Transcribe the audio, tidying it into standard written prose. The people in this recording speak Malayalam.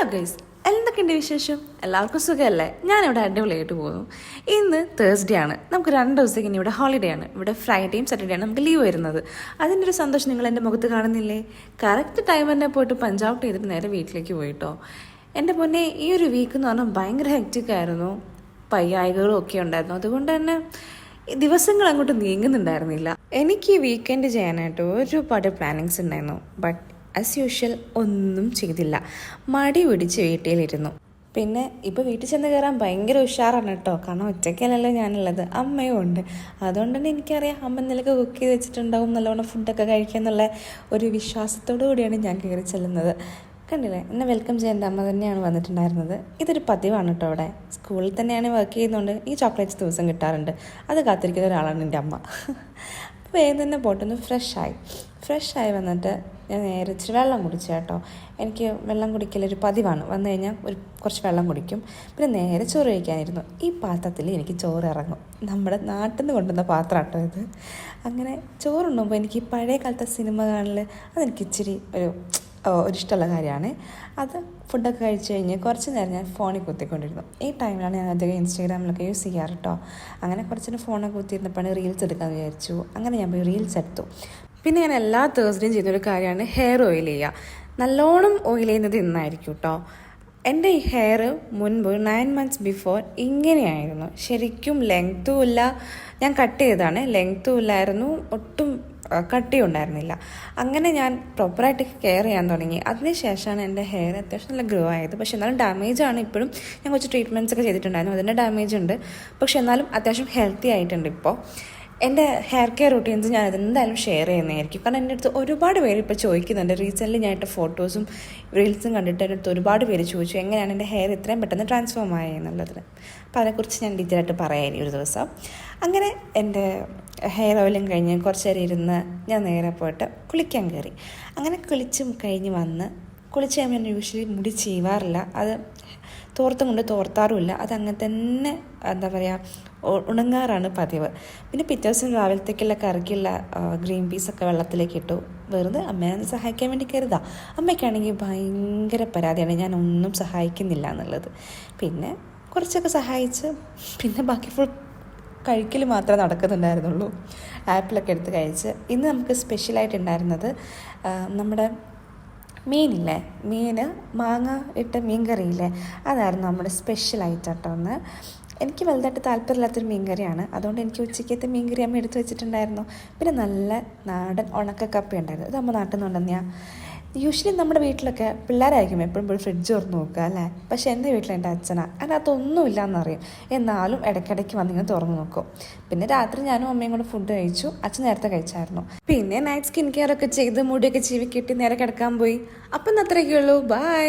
ഹലോ ഗൈസ്, എന്തൊക്കെയുണ്ട് വിശേഷം? എല്ലാവർക്കും സുഖമല്ലേ? ഞാനിവിടെ അടിപൊളിയായിട്ട് പോകുന്നു. ഇന്ന് തേഴ്സ്ഡേ ആണ്. നമുക്ക് 2 ദിവസത്തേക്ക് ഇനി ഇവിടെ ഹോളിഡേ ആണ്. ഇവിടെ ഫ്രൈഡേയും സാറ്റർഡേയാണ് നമുക്ക് ലീവ് വരുന്നത്. അതിൻ്റെ ഒരു സന്തോഷം നിങ്ങൾ എൻ്റെ മുഖത്ത് കാണുന്നില്ലേ? കറക്റ്റ് ടൈം തന്നെ പോയിട്ട് പഞ്ച് ഔട്ട് ചെയ്തിട്ട് നേരെ വീട്ടിലേക്ക് പോയിട്ടോ. എൻ്റെ പൊന്നെ, ഈ ഒരു വീക്ക് എന്ന് പറഞ്ഞാൽ ഭയങ്കര ഹെക്റ്റിക് ആയിരുന്നു. പയ്യായികളും ഒക്കെ ഉണ്ടായിരുന്നു. അതുകൊണ്ട് തന്നെ ദിവസങ്ങൾ അങ്ങോട്ട് നീങ്ങുന്നുണ്ടായിരുന്നില്ല. എനിക്ക് ഈ വീക്കെൻഡ് ചെയ്യാനായിട്ട് ഒരുപാട് പ്ലാനിങ്സ് ഉണ്ടായിരുന്നു. ബട്ട് ആസ് യൂഷ്വൽ ഒന്നും ചെയ്തില്ല. മടി പിടിച്ച് വീട്ടിലിരുന്നു. പിന്നെ ഇപ്പോൾ വീട്ടിൽ ചെന്ന് കയറാൻ ഭയങ്കര ഉഷാറാണ് കേട്ടോ. കാരണം ഒറ്റയ്ക്കല്ലല്ലോ ഞാനുള്ളത്, അമ്മയും ഉണ്ട്. അതുകൊണ്ട് തന്നെ എനിക്കറിയാം അമ്മ എന്തെങ്കിലുമൊക്കെ കുക്ക് ചെയ്ത് വെച്ചിട്ടുണ്ടാവും, നല്ലവണ്ണം ഫുഡൊക്കെ കഴിക്കുക എന്നുള്ള ഒരു വിശ്വാസത്തോടു കൂടിയാണ് ഞാൻ കയറി ചെല്ലുന്നത്. കണ്ടില്ലേ, എന്നെ വെൽക്കം ചെയ്യാൻ എൻ്റെ അമ്മ തന്നെയാണ് വന്നിട്ടുണ്ടായിരുന്നത്. ഇതൊരു പതിവാണ് കേട്ടോ. അവിടെ സ്കൂളിൽ തന്നെയാണ് വർക്ക് ചെയ്യുന്നതുകൊണ്ട് ഈ ചോക്ലേറ്റ്സ് ദിവസം കിട്ടാറുണ്ട്. അത് കാത്തിരിക്കുന്ന ഒരാളാണ് എൻ്റെ അമ്മ. അപ്പോൾ വേഗം തന്നെ പോട്ടൊന്ന് ഫ്രഷായി വന്നിട്ട് ഞാൻ നേരെ ഇച്ചിരി വെള്ളം കുടിച്ചു കേട്ടോ. എനിക്ക് വെള്ളം കുടിക്കലൊരു പതിവാണ്. വന്നു കഴിഞ്ഞാൽ കുറച്ച് വെള്ളം കുടിക്കും. പിന്നെ നേരെ ചോറ് കഴിക്കാനിരുന്നു. ഈ പാത്രത്തിൽ എനിക്ക് ചോറ് ഇറങ്ങും. നമ്മുടെ നാട്ടിൽ നിന്ന് കൊണ്ടുവന്ന പാത്രം കേട്ടോ ഇത്. അങ്ങനെ ചോറുണ്ടുമ്പോൾ എനിക്ക് പഴയ കാലത്തെ സിനിമ കാണൽ അതെനിക്ക് ഇച്ചിരി ഒരിഷ്ടമുള്ള കാര്യമാണ്. അത് ഫുഡൊക്കെ കഴിച്ച് കഴിഞ്ഞ് കുറച്ച് നേരം ഞാൻ ഫോണിൽ കുത്തിക്കൊണ്ടിരുന്നു. ഈ ടൈമിലാണ് ഞാൻ അധികം ഇൻസ്റ്റാഗ്രാമിലൊക്കെ യൂസ് ചെയ്യാറ് കേട്ടോ. അങ്ങനെ കുറച്ചിട്ട് ഫോണൊക്കെ കുത്തിയിരുന്നപ്പോഴാണ് റീൽസ് എടുക്കാമെന്ന് വിചാരിച്ചു. അങ്ങനെ ഞാൻ പോയി റീൽസ് എടുത്തു. പിന്നെ ഞാൻ എല്ലാ തേഴ്സ്ഡേയും ചെയ്യുന്നൊരു കാര്യമാണ് ഹെയർ ഓയിൽ ചെയ്യുക. നല്ലോണം ഓയിൽ ചെയ്യുന്നത് ഇന്നായിരിക്കും കേട്ടോ. എൻ്റെ ഈ ഹെയർ മുൻപ് 9 months ബിഫോർ ഇങ്ങനെയായിരുന്നു. ശരിക്കും ലെങ്ത്തും ഇല്ല. ഞാൻ കട്ട് ചെയ്തതാണ്, ലെങ്ത്തും ഇല്ലായിരുന്നു, ഒട്ടും കട്ടിയും ഉണ്ടായിരുന്നില്ല. അങ്ങനെ ഞാൻ പ്രോപ്പറായിട്ട് കെയർ ചെയ്യാൻ തുടങ്ങി. അതിനുശേഷമാണ് എൻ്റെ ഹെയർ അത്യാവശ്യം നല്ല ഗ്രോ ആയത്. പക്ഷെ എന്നാലും ഡാമേജാണ്. ഇപ്പോഴും ഞാൻ കുറച്ച് ട്രീറ്റ്മെൻറ്റ്സ് ഒക്കെ ചെയ്തിട്ടുണ്ടായിരുന്നു, അതിൻ്റെ ഡാമേജ് ഉണ്ട്. പക്ഷെ എന്നാലും അത്യാവശ്യം ഹെൽത്തി ആയിട്ടുണ്ട് ഇപ്പോൾ. എൻ്റെ ഹെയർ കെയർ റൂട്ടീൻസ് ഞാൻ അതെന്തായാലും ഷെയർ ചെയ്യുന്നതായിരിക്കും. കാരണം എൻ്റെ അടുത്ത് ഒരുപാട് പേര് ഇപ്പോൾ ചോദിക്കുന്നുണ്ട്. റീസെൻ്റ്ലി ഞാനിട്ട് ഫോട്ടോസും റീൽസും കണ്ടിട്ട് എൻ്റെ അടുത്ത് ഒരുപാട് പേര് ചോദിച്ചു എങ്ങനെയാണ് എൻ്റെ ഹെയർ ഇത്രയും പെട്ടെന്ന് ട്രാൻസ്ഫോം ആയത് എന്നുള്ളതിന്. അപ്പോൾ അതിനെക്കുറിച്ച് ഞാൻ ഡീറ്റെയിലായിട്ട് പറയാം ഒരു ദിവസം. അങ്ങനെ എൻ്റെ ഹെയർ ഓയിലും കഴിഞ്ഞ് കുറച്ച് നേരം ഇരുന്ന് ഞാൻ നേരെ പോയിട്ട് കുളിക്കാൻ കയറി. അങ്ങനെ കുളിച്ച് കഴിയുമ്പോൾ ഞാൻ യൂഷ്വലി മുടി ചെയ്യാറില്ല. അത് തോർത്തും കൊണ്ട് തോർത്താറുമില്ല. അതങ്ങനെ തന്നെ എന്താ പറയുക, ഉണങ്ങാറാണ് പതിവ്. പിന്നെ പിറ്റേ ദിവസം രാവിലത്തേക്കുള്ള കറിക്കുള്ള ഗ്രീൻ പീസൊക്കെ വെള്ളത്തിലേക്ക് ഇട്ടു. വെറുതെ അമ്മേനെ ഒന്ന് സഹായിക്കാൻ വേണ്ടി കരുതാം. അമ്മയ്ക്കാണെങ്കിൽ ഭയങ്കര പരാതിയാണ് ഞാൻ ഒന്നും സഹായിക്കുന്നില്ല എന്നുള്ളത്. പിന്നെ കുറച്ചൊക്കെ സഹായിച്ച് പിന്നെ ബാക്കി ഫുൾ കഴിക്കൽ മാത്രമേ നടക്കുന്നുണ്ടായിരുന്നുള്ളൂ. ആപ്പിളൊക്കെ എടുത്ത് കഴിച്ച്. ഇന്ന് നമുക്ക് സ്പെഷ്യലായിട്ടുണ്ടായിരുന്നത് നമ്മുടെ മീനില്ലേ, മാങ്ങ ഇട്ട മീൻ കറിയില്ലേ, അതായിരുന്നു നമ്മുടെ സ്പെഷ്യലായിട്ട് കേട്ടോ. ഒന്ന് എനിക്ക് വലുതായിട്ട് താല്പര്യമില്ലാത്തൊരു മീൻ കറിയാണ്. അതുകൊണ്ട് എനിക്ക് ഉച്ചയ്ക്കത്തെ മീൻ കറി അമ്മ എടുത്ത് വെച്ചിട്ടുണ്ടായിരുന്നു. പിന്നെ നല്ല നാടൻ ഉണക്കക്കപ്പ ഉണ്ടായിരുന്നു. ഇത് അമ്മ നാട്ടിൽ നിന്ന് കൊണ്ടുവന്നെയാ. യൂഷ്വലി നമ്മുടെ വീട്ടിലൊക്കെ പിള്ളേരായിരിക്കും എപ്പോഴും ഫ്രിഡ്ജ് തുറന്ന് നോക്കുക അല്ലേ. പക്ഷെ എൻ്റെ വീട്ടിൽ എൻ്റെ അച്ഛനാണ്, അതിനകത്തൊന്നുമില്ല എന്നറിയും. എന്നാലും ഇടയ്ക്കിടയ്ക്ക് വന്നിങ്ങനെ തുറന്ന് നോക്കും. പിന്നെ രാത്രി ഞാനും അമ്മയും കൂടെ ഫുഡ് കഴിച്ചു. അച്ഛൻ നേരത്തെ കഴിച്ചായിരുന്നു. പിന്നെ നൈറ്റ് സ്കിൻ കെയർ ഒക്കെ ചെയ്ത് മുടിയൊക്കെ ചീവി കെട്ടി നേരെ കിടക്കാൻ പോയി. അപ്പം അത്രയൊക്കെ ഉള്ളൂ. ബൈ.